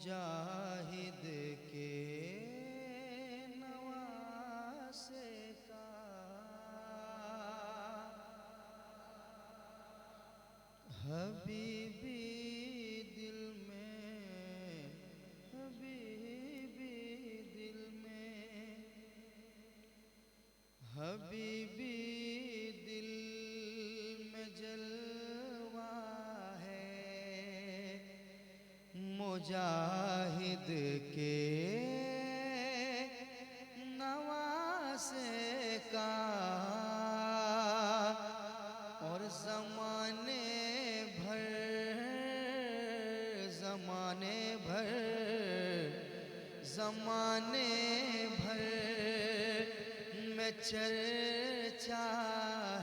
मुजाहिद के नवासे का हबीबी दिल में, हबीबी दिल में, हबीबी दिल में जलवा है मुजाहिद के नवासे का। और ज़माने भर, ज़माने भर, ज़माने भर में चर्चा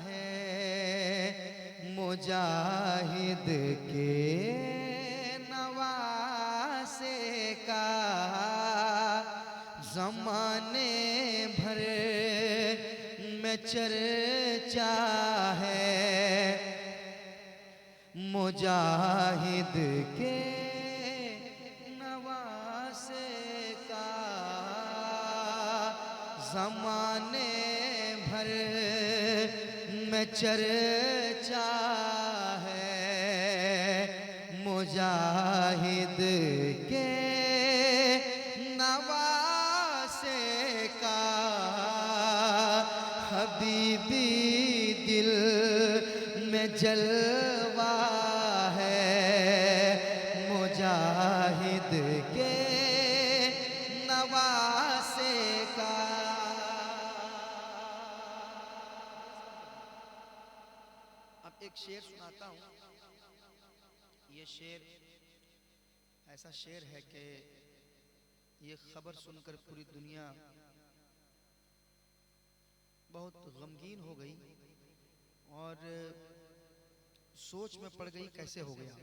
है मुजाहिद के नवासे का। ज़माने भर में चर्चा है मुजाहिद के नवासे का। ज़माने भर में चर्चा है मुजाहिद के नवासे का। हबीबी दिल में जलवा है मुजाहिद के नवासे का। अब एक शेर सुनाता हूँ। ये शेर ऐसा शेर है कि ये खबर सुनकर पूरी दुनिया बहुत गमगीन हो गई और सोच में पड़ गई कैसे हो गया।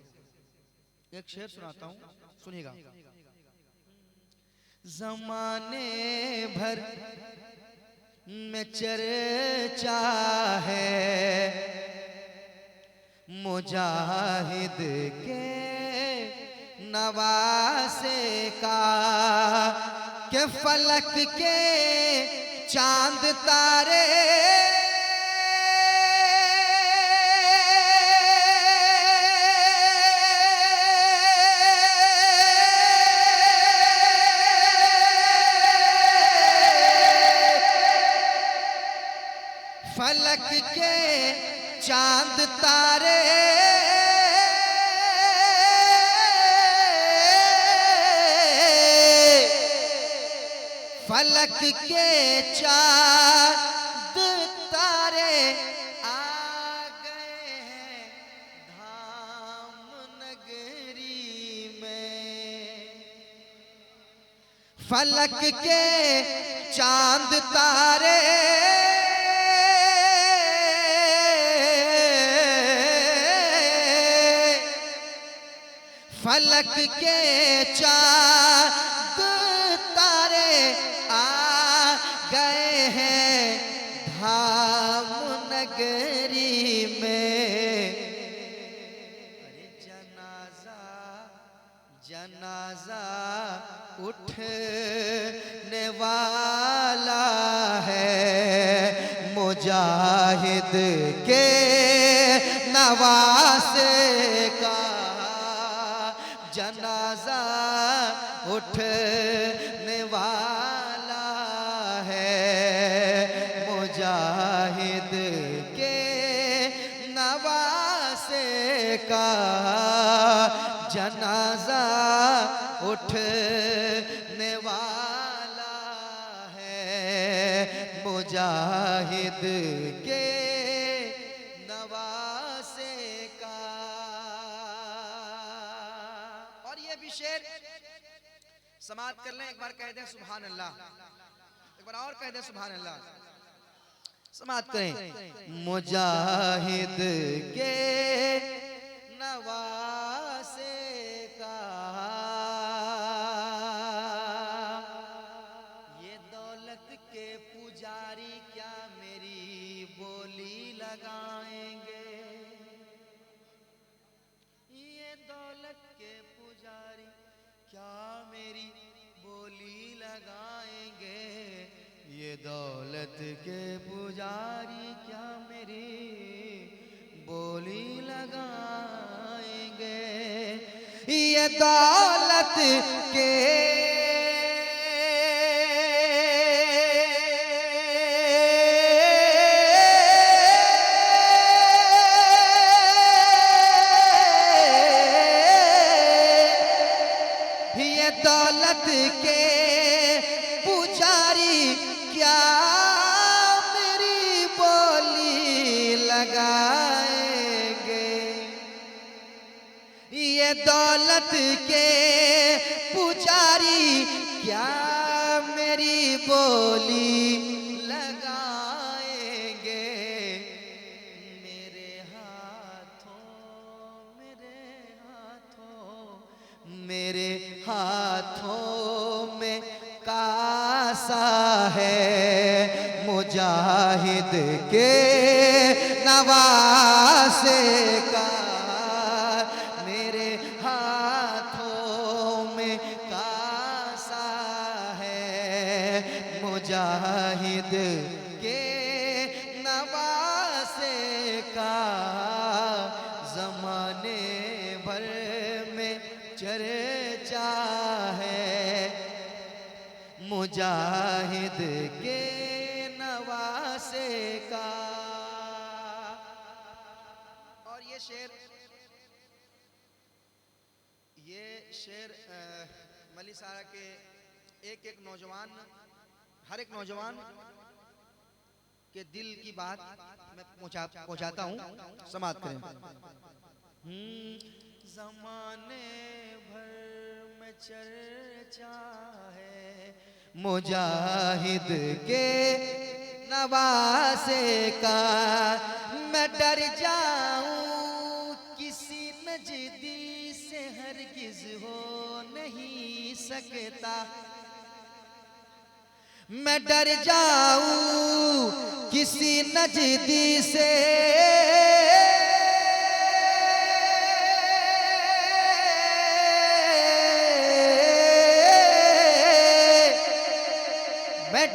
एक शेर सुनाता हूँ, सुनिएगा। ज़माने भर में चर्चा है मुजाहिद के नवासे का। के फलक के चांद तारे फलक के चांद तारे फलक के चांद तारे आ गए हैं धाम नगरी में। फलक के चांद तारे फलक के चांद तारे आ गए हैं धाम नगरी में। अरे जनाजा जनाजा उठने वाला है मुजाहिद के नवासे का। जनाजा उठने वाला है मुजाहिद के नवासे का। जनाजा उठने वाला है मुजाहिद के नवासे का। और ये भी शेर समाप्त कर लें। एक बार कह दें सुभान अल्लाह, एक बार और कह दें सुभान अल्लाह। समाप्त करें। मुजाहिद के नवासे का। ये दौलत के पुजारी क्या मेरी बोली लगाएंगे। ये दौलत के पुजारी क्या मेरी बोली लगाएंगे, ये दौलत के पुजारी क्या मेरी बोली लगाएंगे, ये दौलत के दौलत के पुजारी क्या मेरी बोली लगाएंगे, ये दौलत के पुजारी क्या मेरी बोली लगाएंगे, मेरे हाथों में कासा है मुजाहिद के नवासे का, मेरे हाथों में कासा है मुजाहिद के नवासे का, ज़माने भर में चर्चा है मुजाहिद के नवासे का। और ये शेर मलिसारा के एक नौजवान, हर एक नौजवान के दिल की बात मैं पहुंचाता हूं, समाप्त करें। ज़माने भर में चर्चा है मुजाहिद के नवासे का, मैं डर जाऊं किसी नजदी से हरगिज हो नहीं सकता, मैं डर जाऊं किसी नजदी से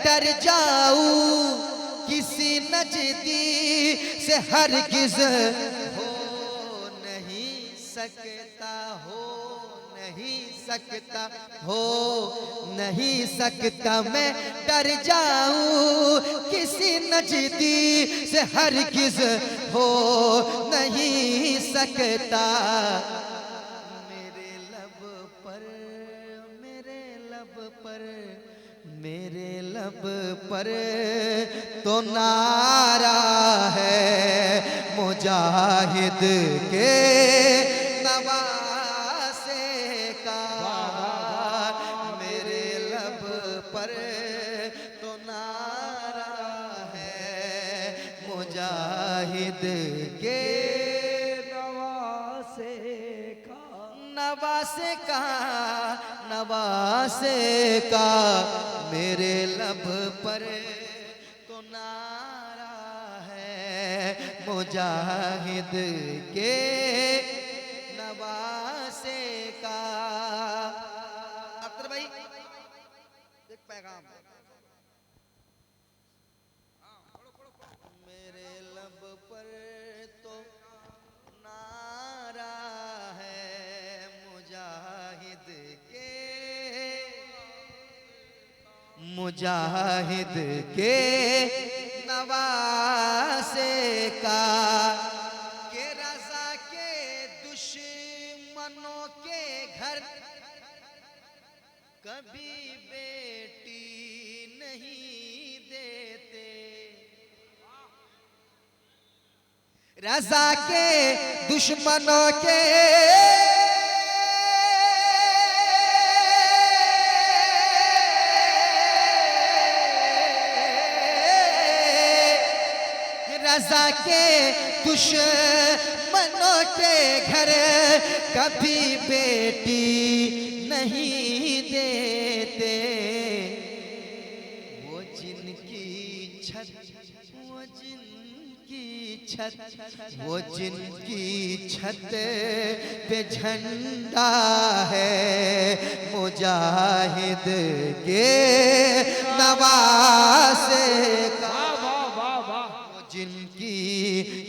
डर जाऊं किसी नजदी से हरगिज हो नहीं सकता, हो नहीं सकता, मैं डर जाऊं किसी नजदी से हरगिज हो नहीं सकता, मेरे लब पर तो नारा है मुजाहिद के नवासे का, मेरे लब पर तो नारा है मुजाहिद के नवासे का, मेरे लब पर तो नारा है मुजाहिद के नवासे का। अख्तर भाई एक पैगाम, मेरे लब पर तो नारा है मुजाहिद के नवासे का, के रज़ा के दुश्मनों के घर कभी बेटी नहीं देते, रज़ा के दुश्मनों के रज़ा के दुश्मनों के घर कभी बेटी नहीं देते, वो जिनकी जिनकी छत, वो जिनकी छत पे झंडा है मुजाहिद के नवासे का। वो जिनकी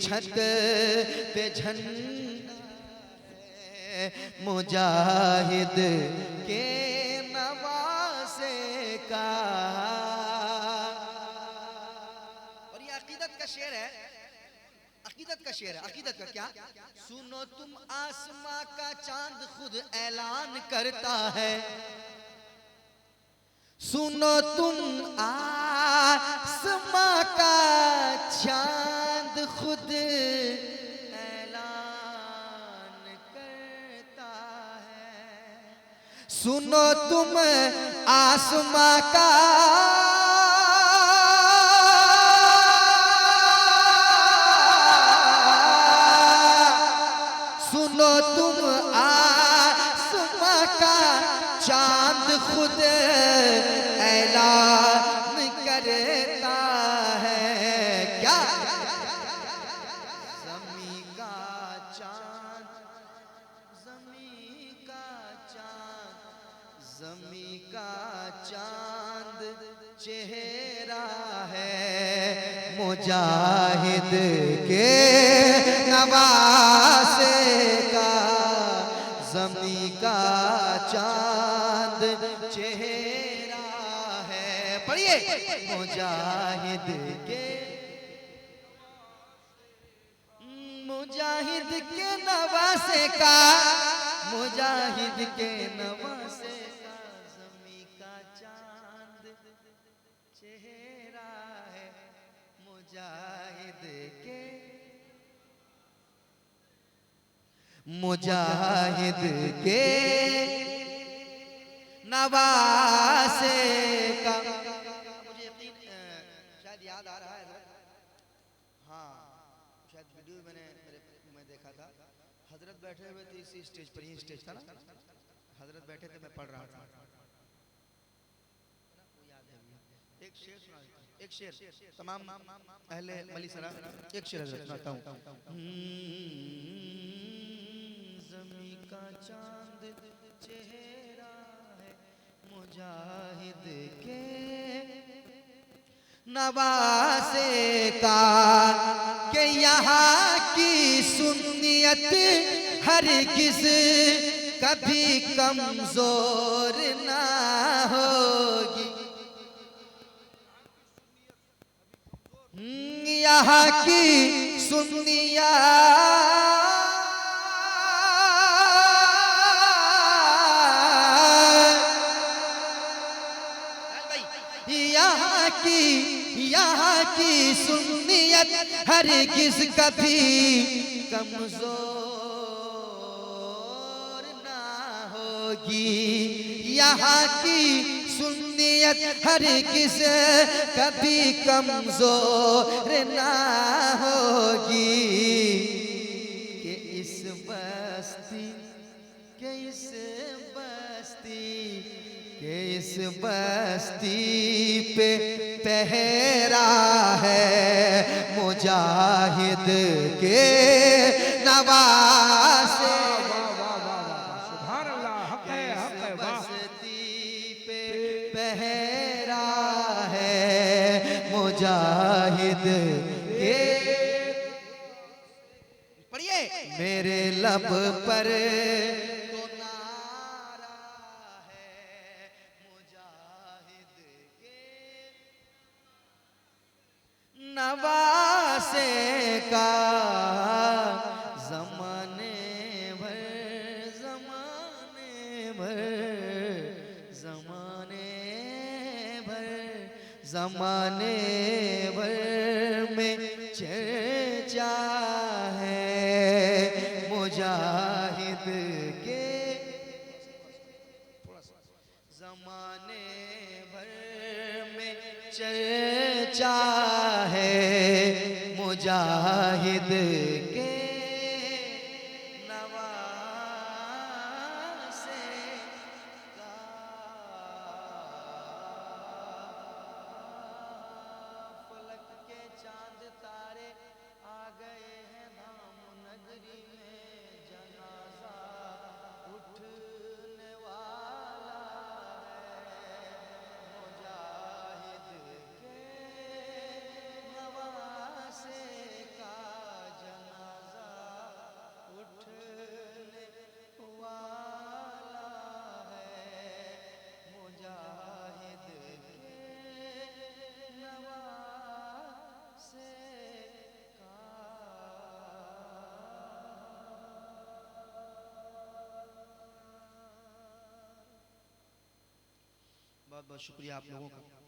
छत पे झंडा है मुजाहिद के नवासे का। अकीदत का शेर है, अकीदत का शेर है। अकीदत का क्या? सुनो तुम आसमां का चांद खुद ऐलान करता है, सुनो तुम आसमां का चांद खुद ऐलान करता है। सुनो तुम आसमां का तुम आसमां का चांद खुद ऐलान करता है। क्या? ज़मीं का चांद, ज़मीं का चांद, ज़मीं का चांद चेहरा है मुजाहिद के नवासे का। ज़मीं का चांद चेहरा है, पढ़िए, मुजाहिद के, मुजाहिद के नवासे का, मुजाहिद के नवासे का। ज़मीं का चांद चेहरा है मुजाहिद के, मुजाहिद के नवासे का। मुझे यकीन शायद याद आ रहा है, हाँ शायद वीडियो मैं देखा था। हजरत बैठे हुए थे इसी स्टेज पर, यही स्टेज था ना, हजरत बैठे थे, मैं पढ़ रहा था। एक शेर सुना, एक शेर तमाम अहले मलीसरा, एक शेर सुनाता हूँ। ज़मीं का चांद चेहरा है मुजाहिद के नवासे का, के यहाँ की सुन्नियत हरगिज़ कभी कमजोर ना होगी। यहाँ की सुन्नियत, यहाँ की सुन्नियत हरगिज़ कभी कमजोर ना होगी। यहाँ की सुन्नियत हरगिज़ कभी कमजोर ना होगी। कि इस बस्ती, के इस बस्ती, के इस बस्ती पे पहरा है मुजाहिद के नवासे। सुभान अल्लाह, हक है, हक है, वाह। बस्ती पे पहरा है मुजाहिद के। पढ़िए, मेरे लब पर तो नारा है मुजाहिद के नवासे का। ज़माने भर, ज़माने भर, ज़माने भर, ज़माने भर में चर्चा है मुजाहिद के। ज़माने भर में चर्चा है मुजाहिद के नवासे का। फलक के चांद तारे में जनाजा उठने वाला है, मुजाहिद के नवासे का जनाजा उठने वाला है, मुजाहिद के नवासे का। बहुत बहुत शुक्रिया आप लोगों का।